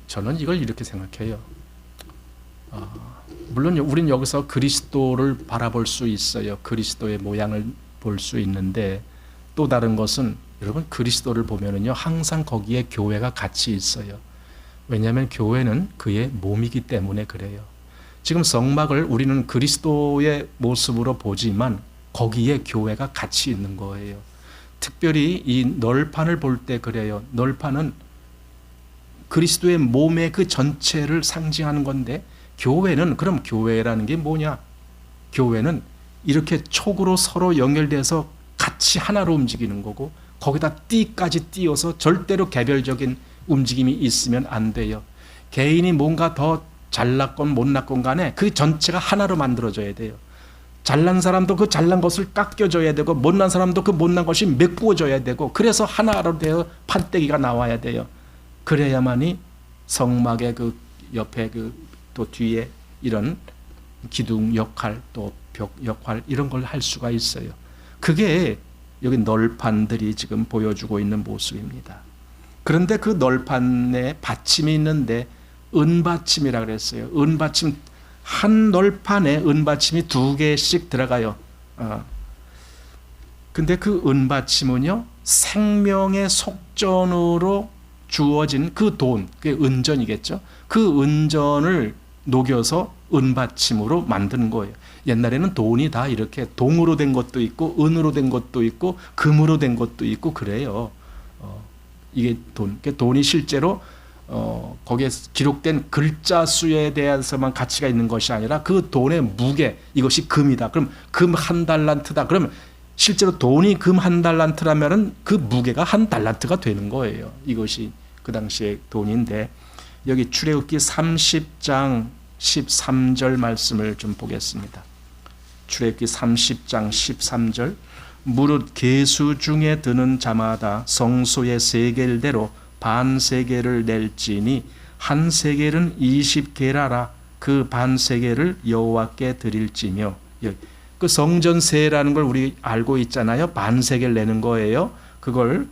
저는 이걸 이렇게 생각해요. 물론 우리는 여기서 그리스도를 바라볼 수 있어요. 그리스도의 모양을 볼 수 있는데, 또 다른 것은 여러분, 그리스도를 보면은요, 항상 거기에 교회가 같이 있어요. 왜냐하면 교회는 그의 몸이기 때문에 그래요. 지금 성막을 우리는 그리스도의 모습으로 보지만 거기에 교회가 같이 있는 거예요. 특별히 이 널판을 볼 때 그래요. 널판은 그리스도의 몸의 그 전체를 상징하는 건데, 교회는, 그럼 교회라는 게 뭐냐? 교회는 이렇게 촉으로 서로 연결돼서 같이 하나로 움직이는 거고, 거기다 띠까지 띄어서 절대로 개별적인 움직임이 있으면 안 돼요. 개인이 뭔가 더 잘났건 못났건 간에 그 전체가 하나로 만들어져야 돼요. 잘난 사람도 그 잘난 것을 깎여줘야 되고, 못난 사람도 그 못난 것이 메꾸어져야 되고, 그래서 하나로 되어 판때기가 나와야 돼요. 그래야만이 성막의 그 옆에 또 뒤에 이런 기둥 역할, 또 벽 역할, 이런 걸 할 수가 있어요. 그게 여기 널판들이 지금 보여주고 있는 모습입니다. 그런데 그 널판에 받침이 있는데 은받침이라고 그랬어요. 은받침, 한 널판에 은받침이 2개씩 들어가요. 근데 그 은받침은요, 생명의 속전으로 주어진 그 돈, 그게 은전이겠죠. 그 은전을 녹여서 은받침으로 만든 거예요. 옛날에는 돈이 다 이렇게 동으로 된 것도 있고, 은으로 된 것도 있고, 금으로 된 것도 있고 그래요. 이게 돈이 실제로 거기에 기록된 글자 수에 대해서만 가치가 있는 것이 아니라 그 돈의 무게, 이것이 금이다. 그럼 금 1달란트다. 그러면 실제로 돈이 금 1달란트라면은 그 무게가 1달란트가 되는 거예요. 이것이 그 당시의 돈인데, 여기 출애굽기 30장 13절 말씀을 좀 보겠습니다. 출애굽기 30장 13절, 무릇 계수 중에 드는 자마다 성소의 세겔대로 반세겔을 낼지니 한 세겔은 20게라라. 그 반세겔을 여호와께 드릴지며. 그 성전세라는 걸 우리 알고 있잖아요. 반세겔 내는 거예요. 그걸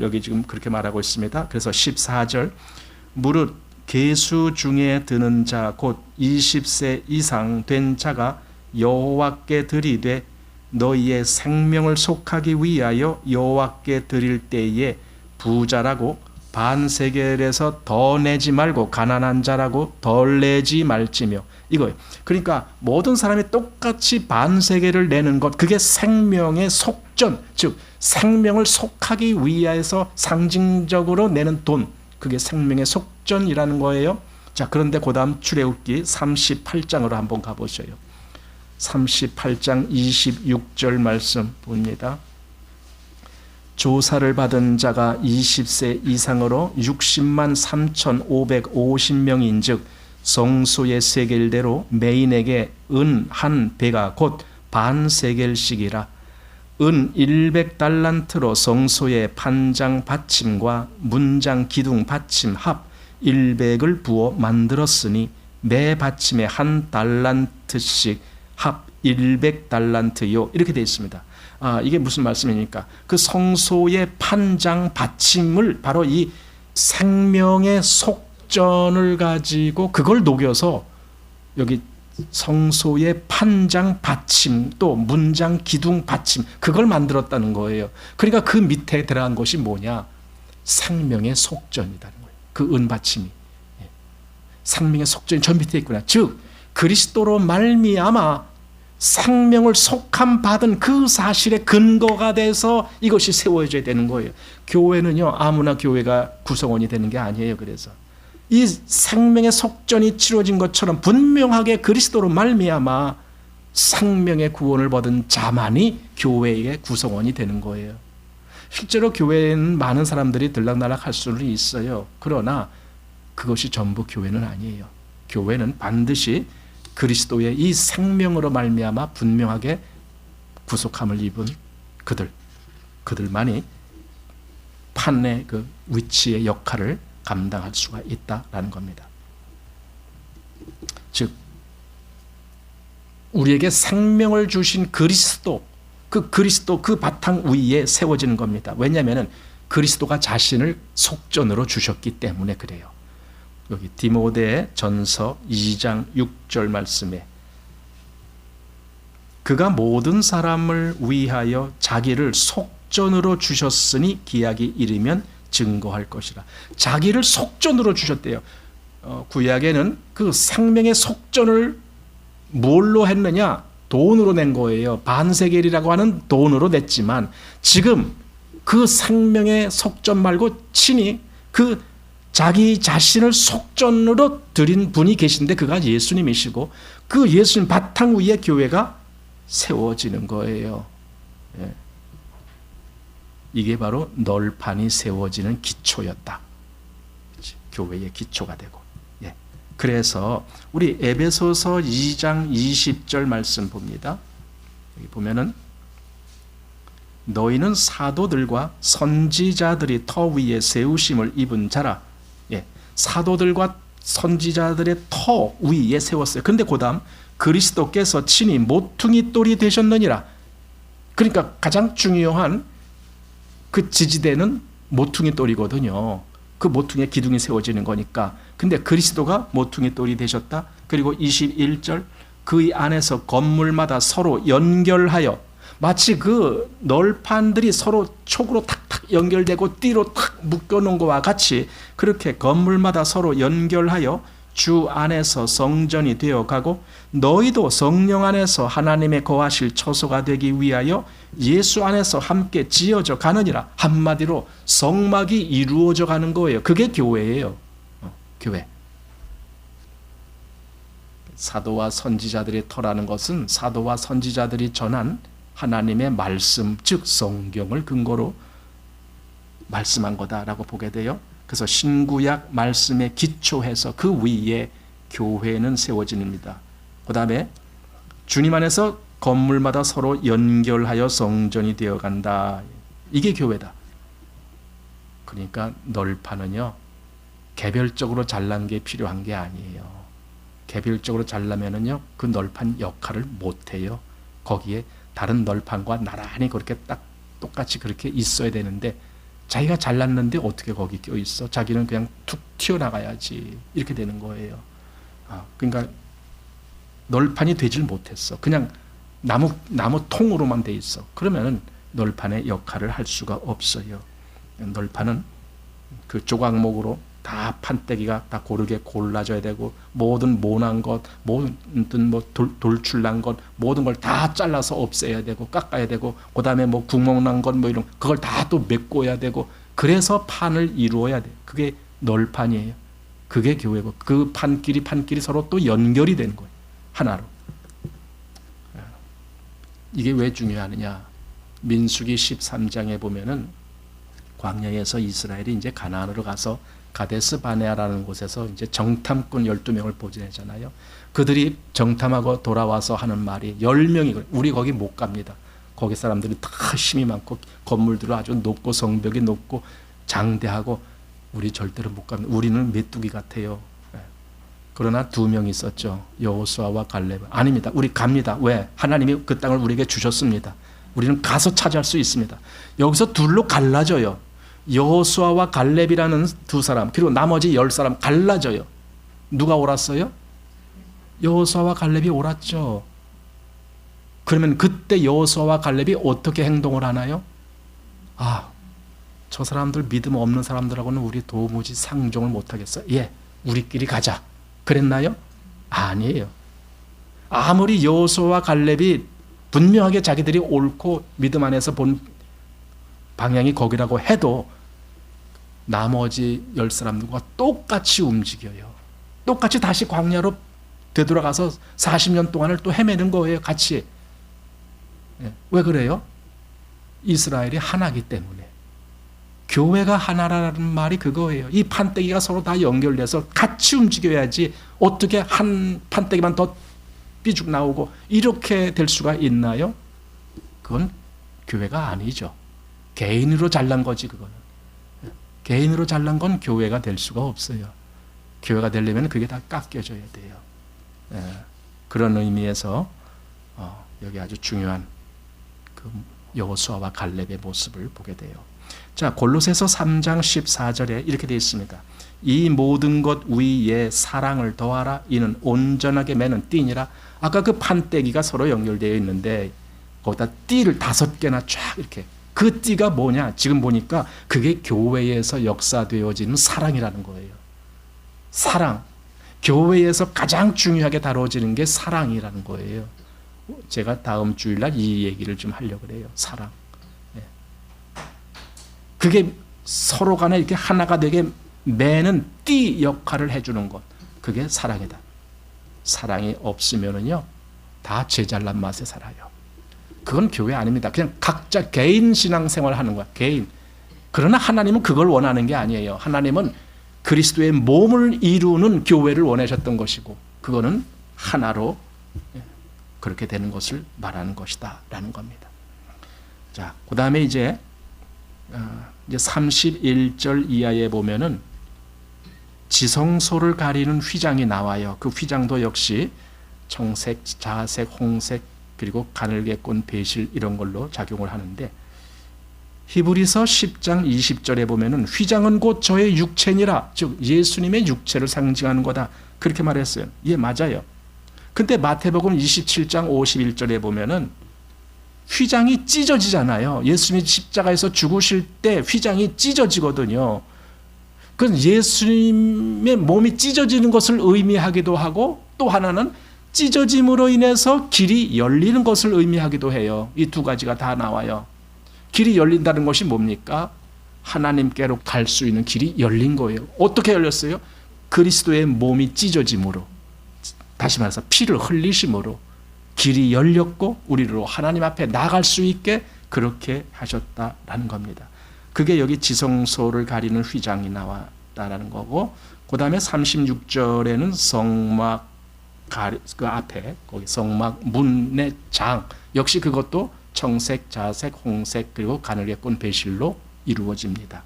여기 지금 그렇게 말하고 있습니다. 그래서 14절, 무릇 계수 중에 드는 자 곧 20세 이상 된 자가 여호와께 드리되 너희의 생명을 속하기 위하여 여호와께 드릴 때에 부자라고 반세겔에서 더 내지 말고 가난한 자라고 덜 내지 말지며. 이거예요. 그러니까 모든 사람이 똑같이 반세겔을 내는 것, 그게 생명의 속전, 즉 생명을 속하기 위하여서 상징적으로 내는 돈, 그게 생명의 속전이라는 거예요. 자, 그런데 그 다음 출애굽기 38장으로 한번 가보셔요. 38장 26절 말씀 봅니다. 조사를 받은 자가 20세 이상으로 60만 3,550명인 즉 성소의 세겔대로 매인에게 은 한 배가 곧 반 세겔씩이라. 은 100달란트로 성소의 판장 받침과 문장 기둥 받침 합 100을 부어 만들었으니 매 받침에 한 달란트씩 합 100달란트요. 이렇게 되어 있습니다. 이게 무슨 말씀입니까? 그 성소의 판장 받침을 바로 이 생명의 속전을 가지고 그걸 녹여서 여기 성소의 판장 받침 또 문장 기둥 받침 그걸 만들었다는 거예요. 그러니까 그 밑에 들어간 것이 뭐냐? 생명의 속전이라는 거예요. 그 은받침이 생명의 속전이 저 밑에 있구나. 즉 그리스도로 말미암아 생명을 속함 받은 그 사실의 근거가 돼서 이것이 세워져야 되는 거예요. 교회는요 아무나 교회가 구성원이 되는 게 아니에요. 그래서 이 생명의 속전이 치러진 것처럼 분명하게 그리스도로 말미암아 생명의 구원을 받은 자만이 교회의 구성원이 되는 거예요. 실제로 교회에는 많은 사람들이 들락날락할 수는 있어요. 그러나 그것이 전부 교회는 아니에요. 교회는 반드시 그리스도의 이 생명으로 말미암아 분명하게 구속함을 입은 그들만이 판의 그 위치의 역할을 감당할 수가 있다라는 겁니다. 즉 우리에게 생명을 주신 그리스도 그 바탕 위에 세워지는 겁니다. 왜냐하면 그리스도가 자신을 속전으로 주셨기 때문에 그래요. 여기 디모데 전서 2장 6절 말씀에 그가 모든 사람을 위하여 자기를 속전으로 주셨으니 기약이 이르면 증거할 것이라. 자기를 속전으로 주셨대요. 구약에는 그 생명의 속전을 뭘로 했느냐? 돈으로 낸 거예요. 반세겔이라고 하는 돈으로 냈지만 지금 그 생명의 속전 말고 친히 그 자기 자신을 속전으로 드린 분이 계신데 그가 예수님이시고 그 예수님 바탕 위에 교회가 세워지는 거예요. 예. 이게 바로 널판이 세워지는 기초였다. 교회의 기초가 되고. 예. 그래서 우리 에베소서 2장 20절 말씀 봅니다. 여기 보면은 너희는 사도들과 선지자들이 터 위에 세우심을 입은 자라. 예. 사도들과 선지자들의 터 위에 세웠어요. 그런데 그다음 그리스도께서 친히 모퉁이 돌이 되셨느니라. 그러니까 가장 중요한 그 지지대는 모퉁이 돌이거든요. 그 모퉁이에 기둥이 세워지는 거니까. 근데 그리스도가 모퉁이 돌이 되셨다. 그리고 21절 그 안에서 건물마다 서로 연결하여 마치 그 널판들이 서로 촉으로 탁탁 연결되고 띠로 탁 묶여놓은 것과 같이 그렇게 건물마다 서로 연결하여 주 안에서 성전이 되어가고 너희도 성령 안에서 하나님의 거하실 처소가 되기 위하여 예수 안에서 함께 지어져 가느니라. 한마디로 성막이 이루어져 가는 거예요. 그게 교회예요. 교회. 사도와 선지자들의 터라는 것은 사도와 선지자들이 전한 하나님의 말씀, 즉 성경을 근거로 말씀한 거다라고 보게 돼요. 그래서 신구약 말씀에 기초해서 그 위에 교회는 세워집니다. 그 다음에 주님 안에서 건물마다 서로 연결하여 성전이 되어간다. 이게 교회다. 그러니까 널판은요 개별적으로 잘난 게 필요한 게 아니에요. 개별적으로 잘나면은요 그 널판 역할을 못해요. 거기에 다른 널판과 나란히 그렇게 딱 똑같이 그렇게 있어야 되는데 자기가 잘났는데 어떻게 거기 껴있어? 자기는 그냥 툭 튀어나가야지. 이렇게 되는 거예요. 그러니까 널판이 되질 못했어. 그냥 나무 통으로만 돼 있어. 그러면은 널판의 역할을 할 수가 없어요. 널판은 그 조각목으로 다 판때기가 다 고르게 골라져야 되고 모든 모난 것, 모든 뭐 돌출난 것, 모든 걸 다 잘라서 없애야 되고 깎아야 되고 그다음에 뭐 구멍 난 것 뭐 이런 그걸 다 또 메꿔야 되고 그래서 판을 이루어야 돼. 그게 널판이에요. 그게 교회고 그 판끼리 서로 또 연결이 되는 거예요. 하나로. 이게 왜 중요하느냐? 민수기 13장에 보면은 광야에서 이스라엘이 이제 가나안으로 가서 가데스 바네아라는 곳에서 이제 정탐꾼 12명을 보내잖아요. 그들이 정탐하고 돌아와서 하는 말이 10명이 우리 거기 못 갑니다. 거기 사람들이 다 힘이 많고 건물들은 아주 높고 성벽이 높고 장대하고 우리 절대로 못 갑니다. 우리는 메뚜기 같아요. 그러나 2명이 있었죠. 여호수아와 갈렙. 아닙니다. 우리 갑니다. 왜? 하나님이 그 땅을 우리에게 주셨습니다. 우리는 가서 차지할 수 있습니다. 여기서 둘로 갈라져요. 여호수아와 갈렙이라는 2사람 그리고 나머지 10사람 갈라져요. 누가 옳았어요? 여호수아와 갈렙이 옳았죠. 그러면 그때 여호수아와 갈렙이 어떻게 행동을 하나요? 저 사람들 믿음 없는 사람들하고는 우리 도무지 상종을 못하겠어. 예, 우리끼리 가자. 그랬나요? 아니에요. 아무리 여호수아와 갈렙이 분명하게 자기들이 옳고 믿음 안에서 본 방향이 거기라고 해도 나머지 10사람들과 똑같이 움직여요. 똑같이 다시 광야로 되돌아가서 40년 동안을 또 헤매는 거예요. 같이. 왜 그래요? 이스라엘이 하나기 때문에. 교회가 하나라는 말이 그거예요. 이 판때기가 서로 다 연결돼서 같이 움직여야지 어떻게 한 판때기만 더 삐죽 나오고 이렇게 될 수가 있나요? 그건 교회가 아니죠. 개인으로 잘난 거지 그거는. 개인으로 잘난 건 교회가 될 수가 없어요. 교회가 되려면 그게 다 깎여져야 돼요. 그런 의미에서 여기 아주 중요한 그 여호수아와 갈렙의 모습을 보게 돼요. 자, 골로새서 3장 14절에 이렇게 되어 있습니다. 이 모든 것 위에 사랑을 더하라. 이는 온전하게 매는 띠니라. 아까 그 판때기가 서로 연결되어 있는데 거기다 띠를 5개나 쫙 이렇게. 그 띠가 뭐냐? 지금 보니까 그게 교회에서 역사되어지는 사랑이라는 거예요. 사랑. 교회에서 가장 중요하게 다뤄지는 게 사랑이라는 거예요. 제가 다음 주일날 이 얘기를 좀 하려고 그래요. 사랑. 그게 서로 간에 이렇게 하나가 되게 매는 띠 역할을 해주는 것. 그게 사랑이다. 사랑이 없으면은요, 다 제잘난 맛에 살아요. 그건 교회 아닙니다. 그냥 각자 개인 신앙생활 하는 거야. 개인. 그러나 하나님은 그걸 원하는 게 아니에요. 하나님은 그리스도의 몸을 이루는 교회를 원하셨던 것이고, 그거는 하나로 그렇게 되는 것을 말하는 것이다 라는 겁니다. 자, 그 다음에 이제 31절 이하에 보면은 지성소를 가리는 휘장이 나와요. 그 휘장도 역시 청색, 자색, 홍색 그리고 가늘게 꼰 배실 이런 걸로 작용을 하는데, 히브리서 10장 20절에 보면은 휘장은 곧 저의 육체니라, 즉 예수님의 육체를 상징하는 거다 그렇게 말했어요. 예, 맞아요. 근데 마태복음 27장 51절에 보면은 휘장이 찢어지잖아요. 예수님이 십자가에서 죽으실 때 휘장이 찢어지거든요. 그건 예수님의 몸이 찢어지는 것을 의미하기도 하고, 또 하나는 찢어짐으로 인해서 길이 열리는 것을 의미하기도 해요. 이 2가지가 다 나와요. 길이 열린다는 것이 뭡니까? 하나님께로 갈 수 있는 길이 열린 거예요. 어떻게 열렸어요? 그리스도의 몸이 찢어짐으로, 다시 말해서 피를 흘리심으로 길이 열렸고 우리로 하나님 앞에 나갈 수 있게 그렇게 하셨다라는 겁니다. 그게 여기 지성소를 가리는 휘장이 나왔다라는 거고, 그 다음에 36절에는 성막 그 앞에 거기 성막 문의 장, 역시 그것도 청색, 자색, 홍색 그리고 가늘게 꼰 배실로 이루어집니다.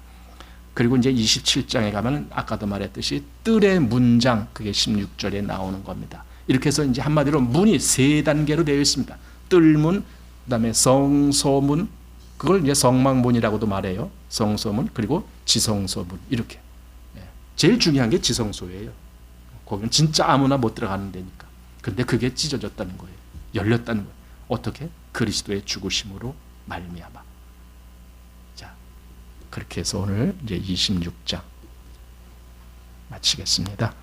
그리고 이제 27장에 가면 아까도 말했듯이 뜰의 문장, 그게 16절에 나오는 겁니다. 이렇게 해서 이제 한마디로 문이 3단계로 되어 있습니다. 뜰문, 그다음에 성소문, 그걸 이제 성막문이라고도 말해요. 성소문, 그리고 지성소문, 이렇게. 제일 중요한 게 지성소예요. 거기는 진짜 아무나 못 들어가는 데니까. 근데 그게 찢어졌다는 거예요. 열렸다는 거예요. 어떻게? 그리스도의 죽으심으로 말미암아. 자, 그렇게 해서 오늘 이제 26장 마치겠습니다.